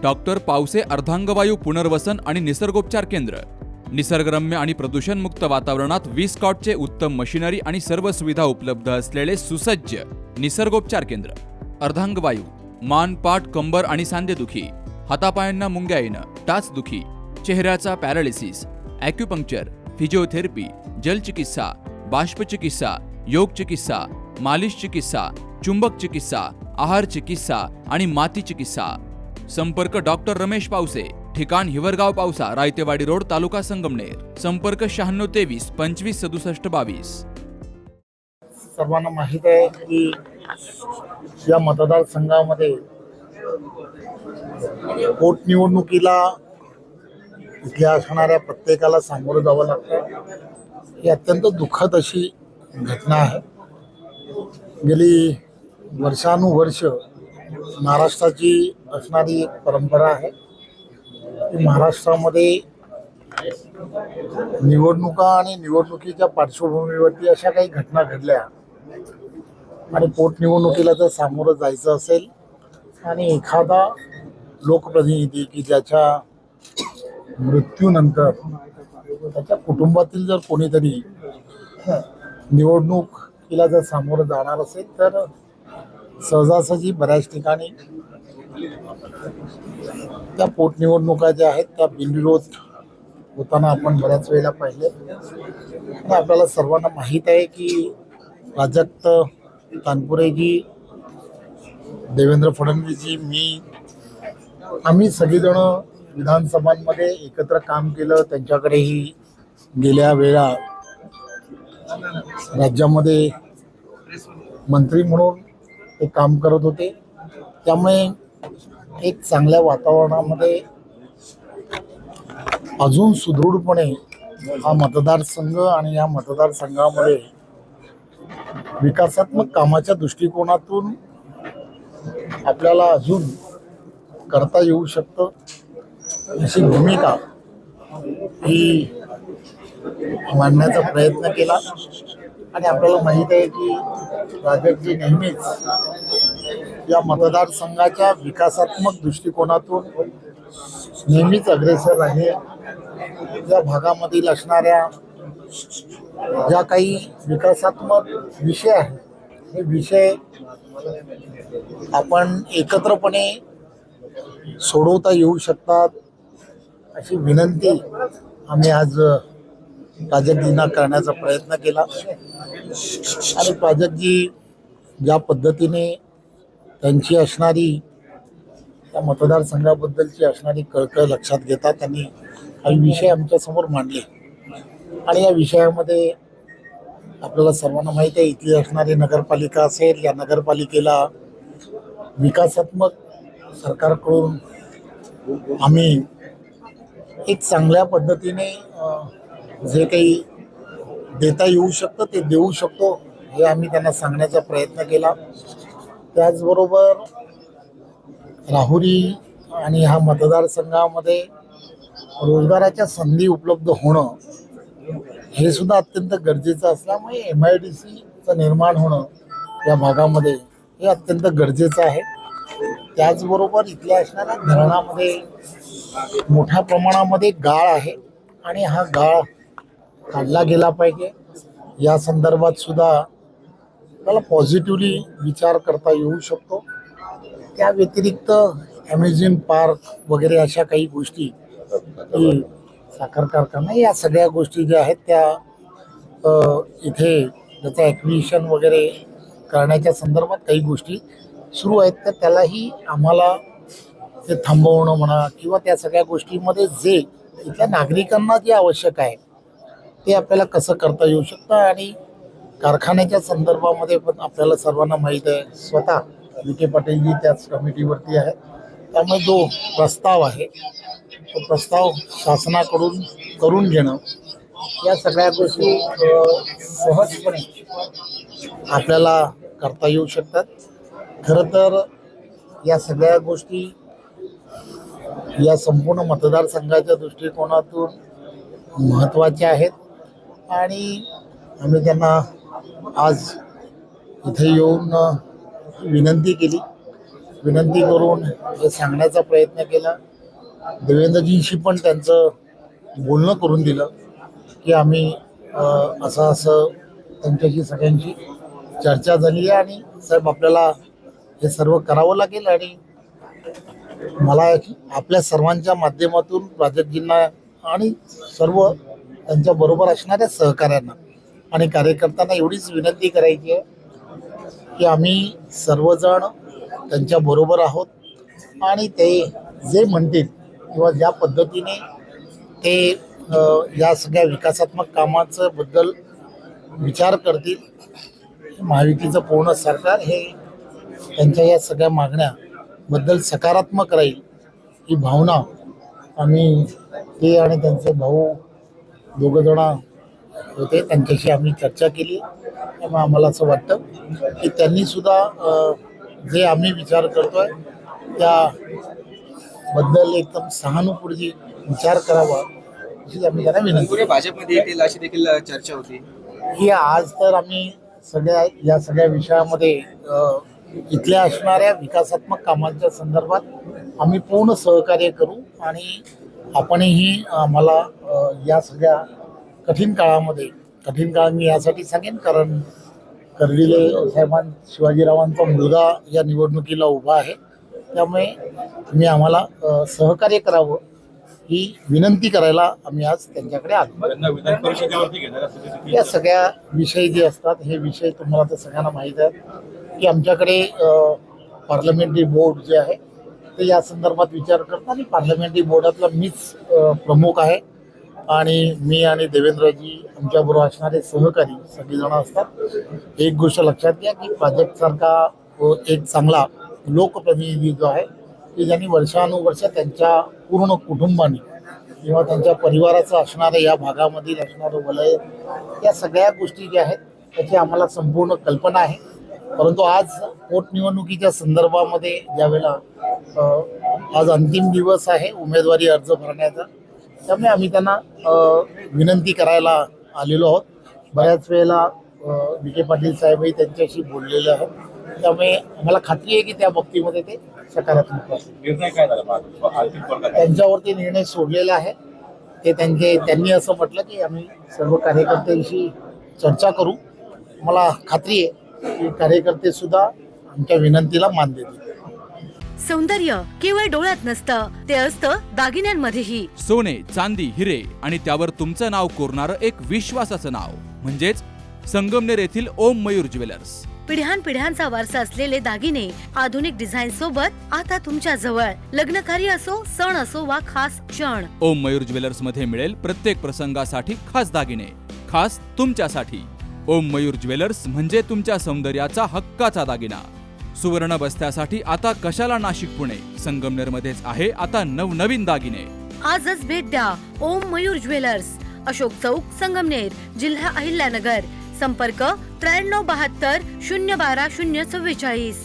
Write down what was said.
Doctor Pawase अर्धांगवायू पुनर्वसन आणि निसर्गोपचार केंद्र, निसर्गरम्य आणि प्रदूषणमुक्त वातावरणात 20 कॉटचे उत्तम मशिनरी आणि सर्व सुविधा उपलब्ध असलेले सुसज्ज निसर्गोपचार केंद्र. अर्धांगवायू, मान, पाठ, कंबर आणि सांधेदुखी, हातापायांना मुंग्या येणं, टाचदुखी, चेहऱ्याचा पॅरालिसिस, ॲक्युपंक्चर, फिजिओथेरपी, जलचिकित्सा, बाष्पचिकित्सा, योग चिकित्सा, मालिश चिकित्सा, चुंबक चिकित्सा, आहार चिकित्सा आणि माती चिकित्सा. संपर्क डॉक्टर रमेश पावसे, ठिकाण हिवरगाव पावसा, रायतेवाडी रोड, तालुका संगमनेर. संपर्क 9623 25 67 22. सर्वांना माहीत आहे की या मतदारसंघामध्ये पोटनिवडणुकीला इथल्या असणाऱ्या प्रत्येकाला सामोरं जावं लागतं. ही अत्यंत दुःखद अशी घटना आहे. गेली वर्षानुवर्ष महाराष्ट्राची असणारी एक परंपरा आहे की महाराष्ट्रामध्ये निवडणुका आणि निवडणुकीच्या पार्श्वभूमीवरती अशा काही घटना घडल्या आणि पोटनिवडणुकीला जर सामोरं जायचं असेल आणि एखादा लोकप्रतिनिधी की ज्याच्या मृत्यूनंतर त्याच्या कुटुंबातील जर कोणीतरी निवडणुकीला जर सामोरं जाणार असेल तर सहजासहजी बऱ्याच ठिकाणी त्या पोटनिवडणुका ज्या आहेत त्या बिनविरोध होताना आपण बऱ्याच वेळेला पाहिले. आणि आपल्याला सर्वांना माहीत आहे की प्राजक्त तानपुरेजी, देवेंद्र फडणवीसजी, मी, आम्ही सगळीजण विधानसभांमध्ये एकत्र काम केलं. त्यांच्याकडेही गेल्या वेळा राज्यामध्ये मंत्री म्हणून ते काम करत होते. त्यामुळे एक चांगल्या वातावरणामध्ये अजून सुदृढपणे हा मतदारसंघ आणि या मतदारसंघामध्ये विकासात्मक कामाच्या दृष्टिकोनातून आपल्याला अजून करता येऊ शकतं अशी भूमिका ही मांडण्याचा प्रयत्न केला. आणि आपल्याला माहीत आहे की राजकजी नेहमीच या मतदारसंघाच्या विकासात्मक दृष्टिकोनातून नेहमीच अग्रेसर आहे. या भागामधील असणाऱ्या ज्या काही विकासात्मक विषय आहेत हे विषय आपण एकत्रपणे सोडवता येऊ शकतात अशी विनंती आम्ही आज प्राजक्तजींना करण्याचा प्रयत्न केला. आणि प्राजक्तजी ज्या पद्धतीने त्यांची असणारी त्या मतदारसंघाबद्दलची असणारी कळकळ लक्षात घेता त्यांनी काही विषय आमच्यासमोर मांडले. आणि या विषयामध्ये आपल्याला सर्वांना माहीत आहे इथली असणारी नगरपालिका असेल, या नगरपालिकेला विकासात्मक सरकारकडून आम्ही एक चांगल्या पद्धतीने जे काही देता येऊ शकतं ते देऊ शकतो हे आम्ही त्यांना सांगण्याचा प्रयत्न केला. त्याचबरोबर राहुरी आणि ह्या मतदारसंघामध्ये रोजगाराच्या संधी उपलब्ध होणं हे सुद्धा अत्यंत गरजेचं असल्यामुळे MIDCचं निर्माण होणं या भागामध्ये हे अत्यंत गरजेचं आहे. त्याचबरोबर इथल्या असणाऱ्या धरणामध्ये मोठ्या प्रमाणामध्ये गाळ आहे आणि हा गाळ काढला गेला पाहिजे. या संदर्भात सुद्धा त्याला पॉझिटिव्हली विचार करता येऊ शकतो. त्या व्यतिरिक्त अम्युजमेंट पार्क वगैरे अशा काही गोष्टी, साखर कारखाना, या सगळ्या गोष्टी ज्या आहेत त्या इथे त्याचं ॲक्विजिशन वगैरे करण्याच्या संदर्भात काही गोष्टी सुरू आहेत. तर त्यालाही आम्हाला ते थांबवणं म्हणा किंवा त्या सगळ्या गोष्टीमध्ये जे इथल्या नागरिकांना जे आवश्यक आहे ते आपल्याला कसं करता येऊ शकतं. आणि कारखान्याच्या संदर्भामध्ये पण आपल्याला सर्वांना माहीत आहे स्वतः विखे पाटीलजी त्याच कमिटीवरती आहे. त्यामुळे जो प्रस्ताव आहे तो प्रस्ताव शासनाकडून करून घेणं या सगळ्या गोष्टी सहजपणे आपल्याला करता येऊ शकतात. खरं तर या सगळ्या गोष्टी या संपूर्ण मतदारसंघाच्या दृष्टिकोनातून महत्त्वाच्या आहेत. आणि आम्ही त्यांना आज इथे येऊन विनंती केली विनंती करून हे सांगण्याचा प्रयत्न केला. देवेंद्रजींशी पण त्यांचं बोलणं करून दिलं की आम्ही असं असं त्यांच्याशी सगळ्यांची चर्चा झाली आहे आणि साहेब आपल्याला हे सर्व करावं लागेल आणि मला आपल्या सर्वांच्या माध्यमातून प्राजक्तजींना आणि सर्व त्यांच्या बरोबर असणाऱ्या सहकाऱ्यांना आणि कार्यकर्त्यांना एवढीच विनंती करायची आहे की आम्ही सर्वजण त्यांच्या बरोबर आहोत आणि ते जे म्हणतील किंवा ज्या पद्धतीने ते या सगळ्या विकासात्मक कामाचं बद्दल विचार करतील, महायुतीचं पूर्ण सरकार हे त्यांच्या या सगळ्या मागण्याबद्दल सकारात्मक राहील ही भावना आम्ही ते आणि त्यांचे भाऊ दोघं जण होते त्यांच्याशी आम्ही चर्चा केली. त्यामुळे आम्हाला असं वाटतं की त्यांनी सुद्धा जे आम्ही विचार करतोय त्याबद्दल एकदम सहानुभूती विचार करावा अशी आम्ही त्यांना विनंती पुढे भाजपमध्ये येतील अशी देखील चर्चा होती. ही आज तर आम्ही या सगळ्या विषयामध्ये इथल्या असणाऱ्या विकासात्मक कामांच्या संदर्भात आम्ही पूर्ण सहकार्य करू आणि आपणही आम्हाला या सगळ्या कठीण काळ मी यासाठी सांगेन कारण कर्डिले शिवाजीरावांचा मुलगा या निवडणुकीला उभा आहे. त्यामुळे तुम्ही आम्हाला सहकार्य करावं ही विनंती करायला आम्ही आज त्यांच्याकडे आलो. या सगळ्या विषय जे असतात हे विषय तुम्हाला तर सगळ्यांना माहीत आहे की आमच्याकडे पार्लमेंटरी बोर्ड जे आहे ते या संदर्भात विचार करतात आणि पार्लमेंटरी बोर्डातला मीच प्रमुख आहे आणि मी आणि देवेंद्रजी आमच्याबरोबर असणारे सहकारी सगळेजण असतात. एक गोष्ट लक्षात घ्या की प्राजक्तसारखा एक चांगला लोकप्रतिनिधी जो आहे की ज्यांनी वर्षानुवर्ष त्यांच्या पूर्ण कुटुंबाने किंवा त्यांच्या परिवाराचं असणारं या भागामधील असणारं वलय या सगळ्या गोष्टी ज्या आहेत त्याची आम्हाला संपूर्ण कल्पना आहे. परंतु आज पोटनिवडणुकीच्या संदर्भामध्ये ज्यावेळेला आज अंतिम दिवस आहे उमेदवारी अर्ज भरण्याचा त्यामुळे आम्ही त्यांना विनंती करायला आलेलो आहोत. बऱ्याच वेळेला विखे पाटील साहेबही त्यांच्याशी बोललेले आहेत. त्यामुळे आम्हाला खात्री आहे की त्या बाबतीमध्ये ते सकारात्मक निर्णय काय झाला त्यांच्यावरती निर्णय सोडलेला आहे. ते त्यांनी असं म्हटलं की आम्ही सर्व कार्यकर्त्यांशी चर्चा करू. मला खात्री आहे की कार्यकर्ते सुद्धा आमच्या विनंतीला मान देतील. सौंदर्य केवळ डोळ्यात नसतं, ते असतं दागिन्यांमध्येही. सोने, चांदी, हिरे आणि त्यावर तुमचं नाव कोरणारं एक विश्वासाचं नाव म्हणजेच संगमनेर येथील ओम मयूर ज्वेलर्स. पिढ्यानपिढ्यांचा वारसा असलेले दागिने आधुनिक डिझाईन सोबत आता तुमच्या जवळ. लग्नकार्य असो, सण असो वा खास क्षण, ओम मयूर ज्वेलर्स मध्ये मिळेल प्रत्येक प्रसंगासाठी खास दागिने, खास तुमच्यासाठी. ओम मयूर ज्वेलर्स म्हणजे तुमच्या सौंदर्याचा हक्काचा दागिना. सुवर्ण बस्त्यासाठी आता कशाला नाशिक पुणे, संगमनेर मध्येच आहे आता नवनवीन दागिने. आजच भेट द्या ओम मयूर ज्वेलर्स, अशोक चौक, संगमनेर, जिल्हा अहिल्यानगर. संपर्क 9372 012 044.